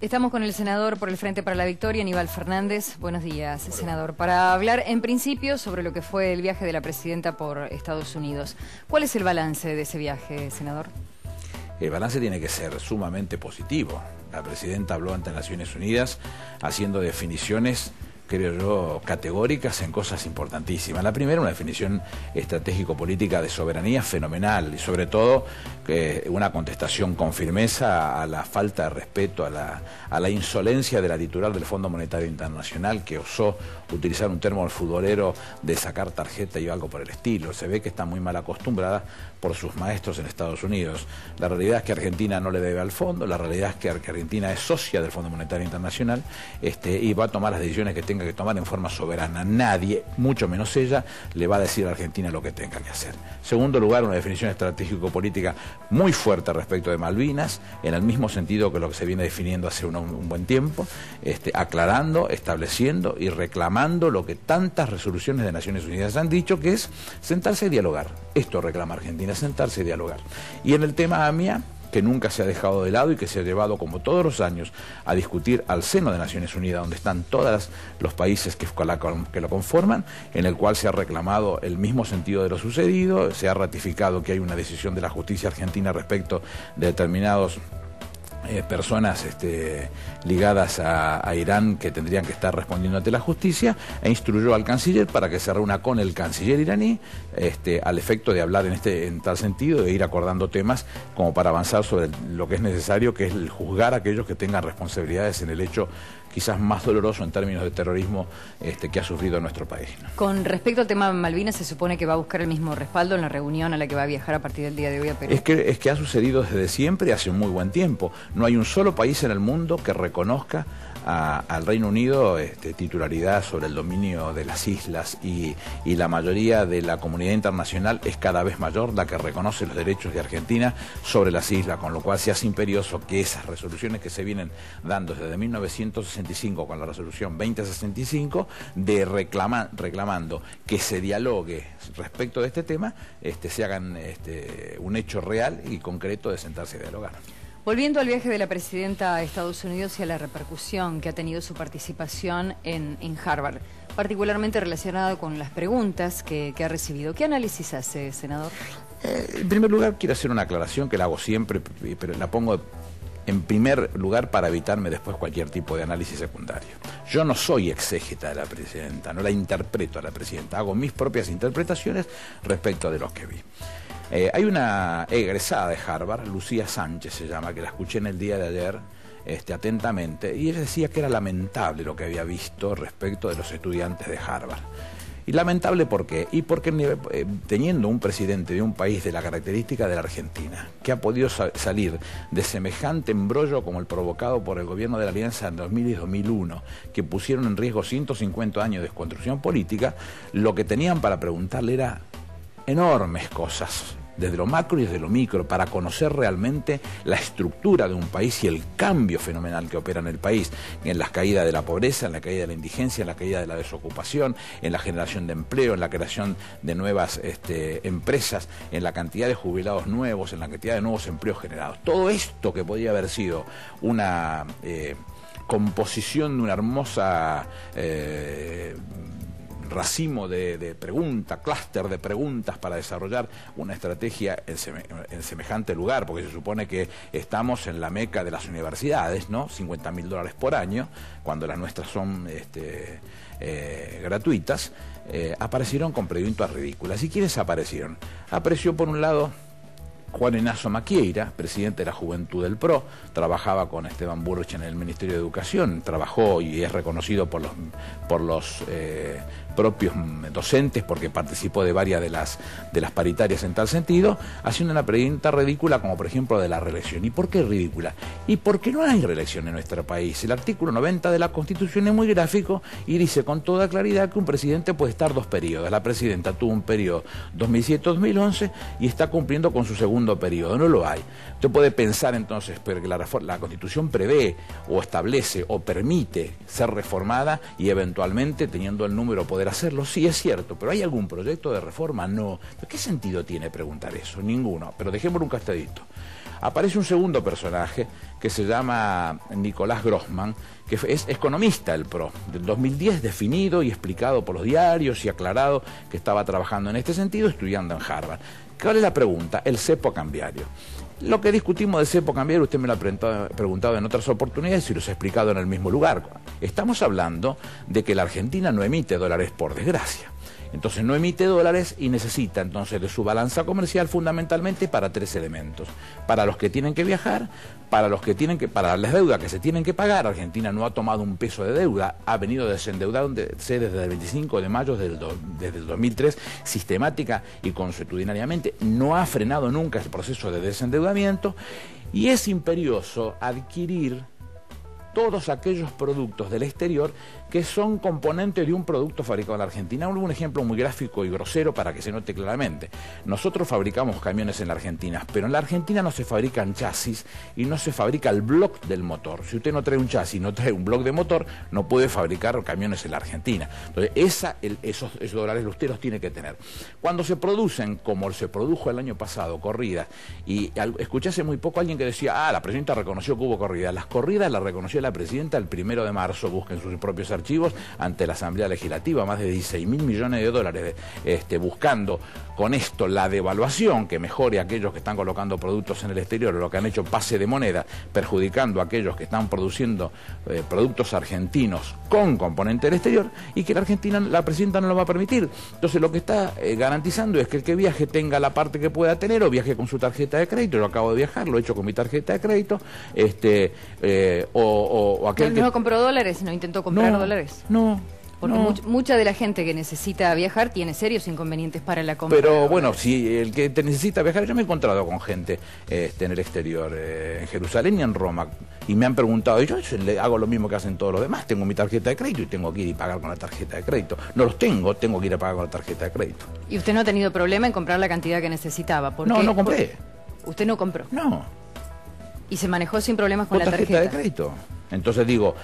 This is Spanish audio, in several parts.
Estamos con el senador por el Frente para la Victoria, Aníbal Fernández. Buenos días, senador. Para hablar en principio sobre lo que fue el viaje de la presidenta por Estados Unidos. ¿Cuál es el balance de ese viaje, senador? El balance tiene que ser sumamente positivo. La presidenta habló ante Naciones Unidas haciendo definiciones, creo yo, categóricas en cosas importantísimas. La primera, una definición estratégico-política de soberanía fenomenal y sobre todo una contestación con firmeza a la falta de respeto, a la insolencia de la titular del Fondo Monetario Internacional, que osó utilizar un término futbolero de sacar tarjeta y algo por el estilo. Se ve que está muy mal acostumbrada por sus maestros en Estados Unidos. La realidad es que Argentina no le debe al fondo, la realidad es que Argentina es socia del Fondo Monetario Internacional y va a tomar las decisiones que tenga que tomar en forma soberana. Nadie, mucho menos ella, le va a decir a Argentina lo que tenga que hacer. Segundo lugar, una definición estratégico-política muy fuerte respecto de Malvinas, en el mismo sentido que lo que se viene definiendo hace un buen tiempo, aclarando, estableciendo y reclamando lo que tantas resoluciones de Naciones Unidas han dicho, que es sentarse y dialogar. Esto reclama Argentina, sentarse y dialogar. Y en el tema AMIA, que nunca se ha dejado de lado y que se ha llevado, como todos los años, a discutir al seno de Naciones Unidas, donde están todos los países que lo conforman, en el cual se ha reclamado el mismo sentido de lo sucedido, se ha ratificado que hay una decisión de la justicia argentina respecto de determinados personas ligadas a Irán que tendrían que estar respondiendo ante la justicia, e instruyó al canciller para que se reúna con el canciller iraní al efecto de hablar en tal sentido, de ir acordando temas como para avanzar sobre lo que es necesario, que es el juzgar a aquellos que tengan responsabilidades en el hecho quizás más doloroso en términos de terrorismo que ha sufrido nuestro país, ¿no? Con respecto al tema Malvinas, se supone que va a buscar el mismo respaldo en la reunión a la que va a viajar a partir del día de hoy a Perú. Es que ha sucedido desde siempre y hace un muy buen tiempo. No hay un solo país en el mundo que reconozca al Reino Unido titularidad sobre el dominio de las islas, y la mayoría de la comunidad internacional es cada vez mayor la que reconoce los derechos de Argentina sobre las islas, con lo cual se hace imperioso que esas resoluciones que se vienen dando desde 1965 con la resolución 2065 reclamando que se dialogue respecto de este tema, se hagan un hecho real y concreto de sentarse a dialogar. Volviendo al viaje de la presidenta a Estados Unidos y a la repercusión que ha tenido su participación en Harvard, particularmente relacionado con las preguntas que ha recibido. ¿Qué análisis hace, senador? En primer lugar, quiero hacer una aclaración que la hago siempre, pero la pongo en primer lugar para evitarme después cualquier tipo de análisis secundario. Yo no soy exégeta de la presidenta, no la interpreto a la presidenta, hago mis propias interpretaciones respecto de los que vi. Hay una egresada de Harvard, Lucía Sánchez se llama, que la escuché en el día de ayer atentamente, y ella decía que era lamentable lo que había visto respecto de los estudiantes de Harvard. Y lamentable ¿por qué? Y porque teniendo un presidente de un país de la característica de la Argentina, que ha podido salir de semejante embrollo como el provocado por el gobierno de la Alianza en 2000 y 2001, que pusieron en riesgo 150 años de desconstrucción política, lo que tenían para preguntarle era enormes cosas, desde lo macro y desde lo micro, para conocer realmente la estructura de un país y el cambio fenomenal que opera en el país, en la caída de la pobreza, en la caída de la indigencia, en la caída de la desocupación, en la generación de empleo, en la creación de nuevas empresas, en la cantidad de jubilados nuevos, en la cantidad de nuevos empleos generados. Todo esto que podía haber sido una composición de una hermosa racimo de preguntas, clúster de preguntas para desarrollar una estrategia en semejante lugar, porque se supone que estamos en la meca de las universidades, ¿no? $50.000 por año, cuando las nuestras son gratuitas, aparecieron con preguntas ridículas. ¿Y quiénes aparecieron? Apareció por un lado Juan Enazo Maquieira, presidente de la Juventud del PRO, trabajaba con Esteban Burrich en el Ministerio de Educación, trabajó y es reconocido por los propios docentes porque participó de varias de las paritarias en tal sentido, haciendo una pregunta ridícula como por ejemplo de la reelección. ¿Y por qué ridícula? Y porque no hay reelección en nuestro país. El artículo 90 de la Constitución es muy gráfico y dice con toda claridad que un presidente puede estar 2 periodos. La presidenta tuvo un periodo 2007-2011 y está cumpliendo con su segundo periodo. No lo hay. Usted puede pensar entonces pero que la Constitución prevé o establece o permite ser reformada y eventualmente teniendo el número poder hacerlo. Sí, es cierto, pero ¿hay algún proyecto de reforma? No. ¿Qué sentido tiene preguntar eso? Ninguno. Pero dejémoslo un castadito. Aparece un segundo personaje que se llama Nicolás Grossman, que es economista del PRO, del 2010, definido y explicado por los diarios y aclarado que estaba trabajando en este sentido, estudiando en Harvard. ¿Cuál es la pregunta? El cepo cambiario. Lo que discutimos del cepo cambiario, usted me lo ha preguntado en otras oportunidades y los he explicado en el mismo lugar. Estamos hablando de que la Argentina no emite dólares por desgracia. Entonces no emite dólares y necesita entonces de su balanza comercial fundamentalmente para 3 elementos. Para los que tienen que viajar, para las deudas que se tienen que pagar. Argentina no ha tomado un peso de deuda, ha venido desendeudándose desde el 25 de mayo desde el 2003, sistemática y consuetudinariamente. No ha frenado nunca el proceso de desendeudamiento y es imperioso adquirir todos aquellos productos del exterior que son componentes de un producto fabricado en la Argentina. Un ejemplo muy gráfico y grosero para que se note claramente. Nosotros fabricamos camiones en la Argentina, pero en la Argentina no se fabrican chasis y no se fabrica el bloque del motor. Si usted no trae un chasis, no trae un bloque de motor, no puede fabricar camiones en la Argentina. Entonces, esos dólares usted los tiene que tener. Cuando se producen, como se produjo el año pasado, corridas, y escuché hace muy poco a alguien que decía, la presidenta reconoció que hubo corridas. Las corridas las reconoció la presidenta el 1 de marzo, busquen sus propios archivos, ante la Asamblea Legislativa, más de 16.000 millones de dólares, buscando con esto la devaluación, que mejore a aquellos que están colocando productos en el exterior, lo que han hecho pase de moneda, perjudicando a aquellos que están produciendo productos argentinos con componente del exterior, y que la presidenta no lo va a permitir. Entonces lo que está garantizando es que el que viaje tenga la parte que pueda tener, o viaje con su tarjeta de crédito. Yo acabo de viajar, lo he hecho con mi tarjeta de crédito, o aquel no compró dólares, no intentó comprar dólares. Porque mucha de la gente que necesita viajar tiene serios inconvenientes para la compra. Pero bueno, si el que necesita viajar, yo me he encontrado con gente en el exterior, en Jerusalén y en Roma, y me han preguntado, y yo hago lo mismo que hacen todos los demás, tengo mi tarjeta de crédito y tengo que ir y pagar con la tarjeta de crédito. No los tengo que ir a pagar con la tarjeta de crédito. ¿Y usted no ha tenido problema en comprar la cantidad que necesitaba? No compré. ¿Usted no compró? No. ¿Y se manejó sin problemas con la tarjeta de crédito? Entonces digo,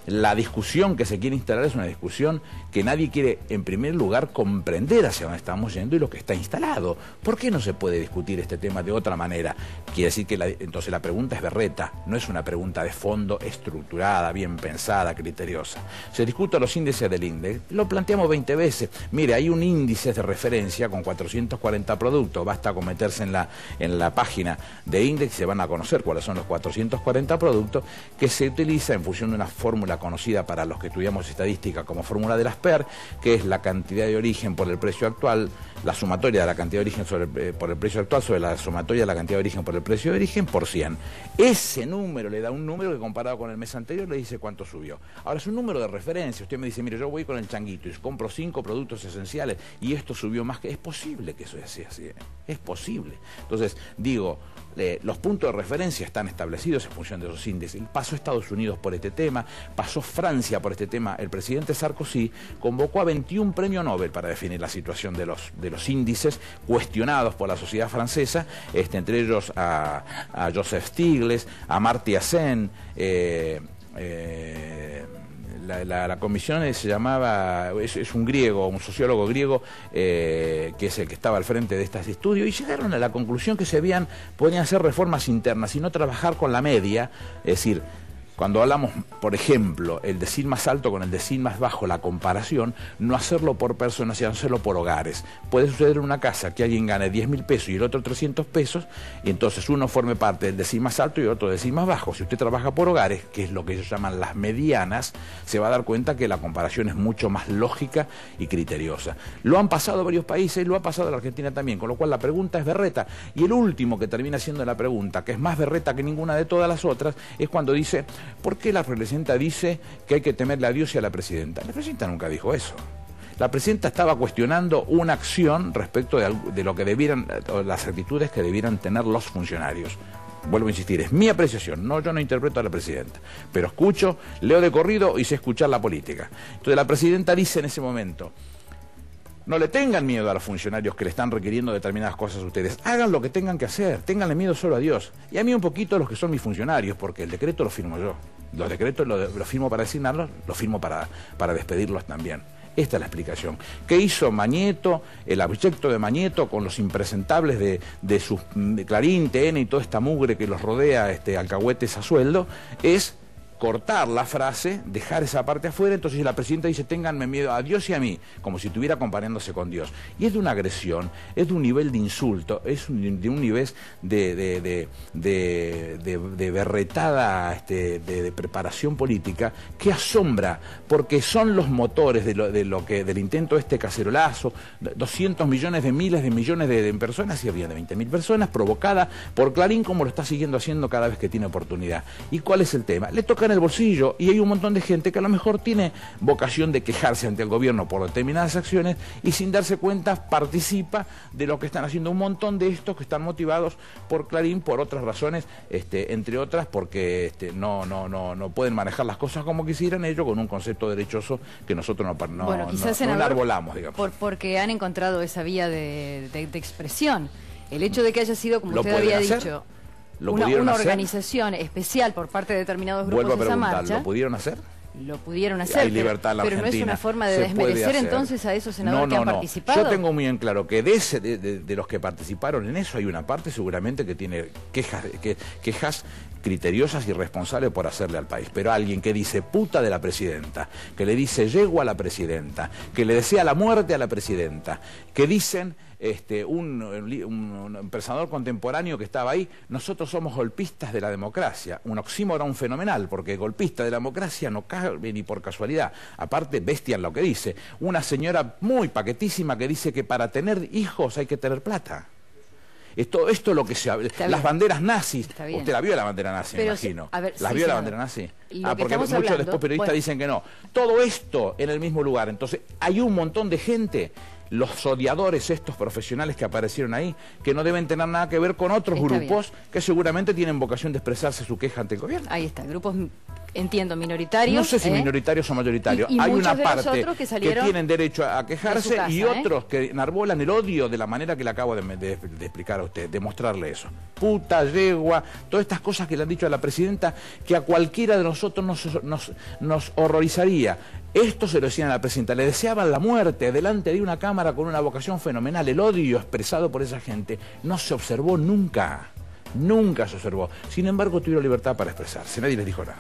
la discusión que se quiere instalar es una discusión que nadie quiere, en primer lugar, comprender hacia dónde estamos yendo y lo que está instalado. ¿Por qué no se puede discutir este tema de otra manera? Quiere decir que entonces la pregunta es berreta, no es una pregunta de fondo estructurada, bien pensada, criteriosa. Se discuten los índices del INDEC, lo planteamos 20 veces. Mire, hay un índice de referencia con 440 productos, basta con meterse en la página de INDEC y se van a conocer cuáles son los 440 productos, que se utiliza en función de una fórmula conocida para los que estudiamos estadística como fórmula de las PER, que es la cantidad de origen por el precio actual, la sumatoria de la cantidad de origen por el precio actual sobre la sumatoria de la cantidad de origen por el precio de origen por 100. Ese número le da un número que comparado con el mes anterior le dice cuánto subió. Ahora es un número de referencia. Usted me dice, mire, yo voy con el changuito y compro 5 productos esenciales y esto subió más que... Es posible que eso sea así, es posible. Entonces, digo, los puntos de referencia están establecidos en función de esos índices. Pasó Estados Unidos por este tema, pasó Francia por este tema. El presidente Sarkozy convocó a 21 premios Nobel para definir la situación de los índices cuestionados por la sociedad francesa, entre ellos a Joseph Stiglitz, a Amartya Sen, la comisión se llamaba, es un griego, un sociólogo griego, que es el que estaba al frente de estos estudios, y llegaron a la conclusión que podían hacer reformas internas y no trabajar con la media, es decir, cuando hablamos, por ejemplo, el decil más alto con el decil más bajo, la comparación, no hacerlo por personas, sino hacerlo por hogares. Puede suceder en una casa que alguien gane 10.000 pesos y el otro 300 pesos, y entonces uno forme parte del decil más alto y el otro del decil más bajo. Si usted trabaja por hogares, que es lo que ellos llaman las medianas, se va a dar cuenta que la comparación es mucho más lógica y criteriosa. Lo han pasado varios países, lo ha pasado la Argentina también, con lo cual la pregunta es berreta. Y el último que termina siendo la pregunta, que es más berreta que ninguna de todas las otras, es cuando dice... ¿Por qué la presidenta dice que hay que temerle a Dios y a la presidenta? La presidenta nunca dijo eso. La presidenta estaba cuestionando una acción respecto de lo que debieran, o las actitudes que debieran tener los funcionarios. Vuelvo a insistir, es mi apreciación, yo no interpreto a la presidenta, pero escucho, leo de corrido y sé escuchar la política. Entonces la presidenta dice en ese momento: no le tengan miedo a los funcionarios que le están requiriendo determinadas cosas a ustedes. Hagan lo que tengan que hacer. Ténganle miedo solo a Dios. Y a mí un poquito a los que son mis funcionarios, porque el decreto lo firmo yo. Los decretos los firmo para designarlos, los firmo para despedirlos también. Esta es la explicación. ¿Qué hizo Mañeto, el abyecto de Mañeto, con los impresentables de Clarín, TN y toda esta mugre que los rodea, alcahuetes a sueldo? Es cortar la frase, dejar esa parte afuera. Entonces la presidenta dice: ténganme miedo a Dios y a mí, como si estuviera comparándose con Dios. Y es de una agresión, es de un nivel de insulto, es de un nivel de berretada, de preparación política, que asombra, porque son los motores del intento cacerolazo, 200 millones de miles de millones de personas, y había de 20.000 personas, provocada por Clarín, como lo está siguiendo haciendo cada vez que tiene oportunidad. ¿Y cuál es el tema? Le toca en el bolsillo, y hay un montón de gente que a lo mejor tiene vocación de quejarse ante el gobierno por determinadas acciones y sin darse cuenta participa de lo que están haciendo un montón de estos que están motivados por Clarín por otras razones, entre otras porque no pueden manejar las cosas como quisieran ellos, con un concepto derechoso que nosotros no enarbolamos, digamos. Porque han encontrado esa vía de expresión. El hecho de que haya sido, como usted había dicho, una organización especial por parte de determinados grupos. Vuelvo a preguntar, esa marcha, ¿lo pudieron hacer? Lo pudieron hacer, hay libertad en la Argentina. Pero no es una forma de desmerecer entonces a esos senadores que han participado. Yo tengo muy en claro que de los que participaron en eso hay una parte seguramente que tiene quejas criteriosas y responsables por hacerle al país. Pero alguien que dice puta de la presidenta, que le dice yegua a la presidenta, que le desea la muerte a la presidenta, que dicen un pensador contemporáneo que estaba ahí: nosotros somos golpistas de la democracia. Un oxímoron fenomenal, porque golpista de la democracia no cabe ni por casualidad. Aparte, bestia en lo que dice. Una señora muy paquetísima que dice que para tener hijos hay que tener plata. Esto es lo que se habla. Las banderas nazis. Usted la vio, la bandera nazi, me imagino. ¿Las vio la bandera nazi? Porque muchos después periodistas dicen que no. Todo esto en el mismo lugar. Entonces, hay un montón de gente, los odiadores estos profesionales que aparecieron ahí, que no deben tener nada que ver con otros grupos que seguramente tienen vocación de expresarse su queja ante el gobierno. Ahí está, grupos, entiendo, minoritarios. No sé si minoritarios o mayoritarios. Hay una parte que tienen derecho a quejarse y otros que enarbolan el odio de la manera que le acabo de explicar a usted, de mostrarle eso. Puta, yegua, todas estas cosas que le han dicho a la presidenta, que a cualquiera de nosotros nos horrorizaría. Esto se lo decían a la presidenta, le deseaban la muerte delante de una cámara con una vocación fenomenal. El odio expresado por esa gente no se observó nunca, nunca se observó. Sin embargo, tuvieron libertad para expresarse, nadie les dijo nada.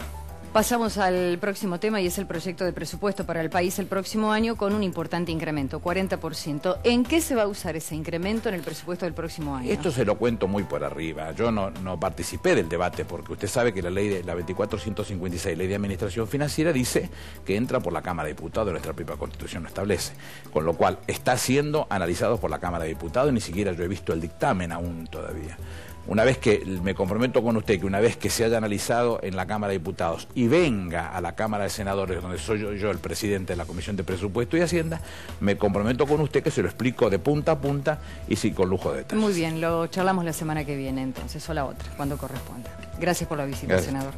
Pasamos al próximo tema, y es el proyecto de presupuesto para el país el próximo año, con un importante incremento, 40%. ¿En qué se va a usar ese incremento en el presupuesto del próximo año? Esto se lo cuento muy por arriba. Yo no participé del debate, porque usted sabe que la 24.156, Ley de Administración Financiera, dice que entra por la Cámara de Diputados, nuestra propia Constitución lo establece. Con lo cual, está siendo analizado por la Cámara de Diputados, ni siquiera yo he visto el dictamen aún todavía. Una vez que me comprometo con usted, que una vez que se haya analizado en la Cámara de Diputados y venga a la Cámara de Senadores, donde soy yo el presidente de la Comisión de Presupuesto y Hacienda, me comprometo con usted que se lo explico de punta a punta y sí, con lujo de detalles. Muy bien, lo charlamos la semana que viene entonces, o la otra, cuando corresponda. Gracias por la visita, senador.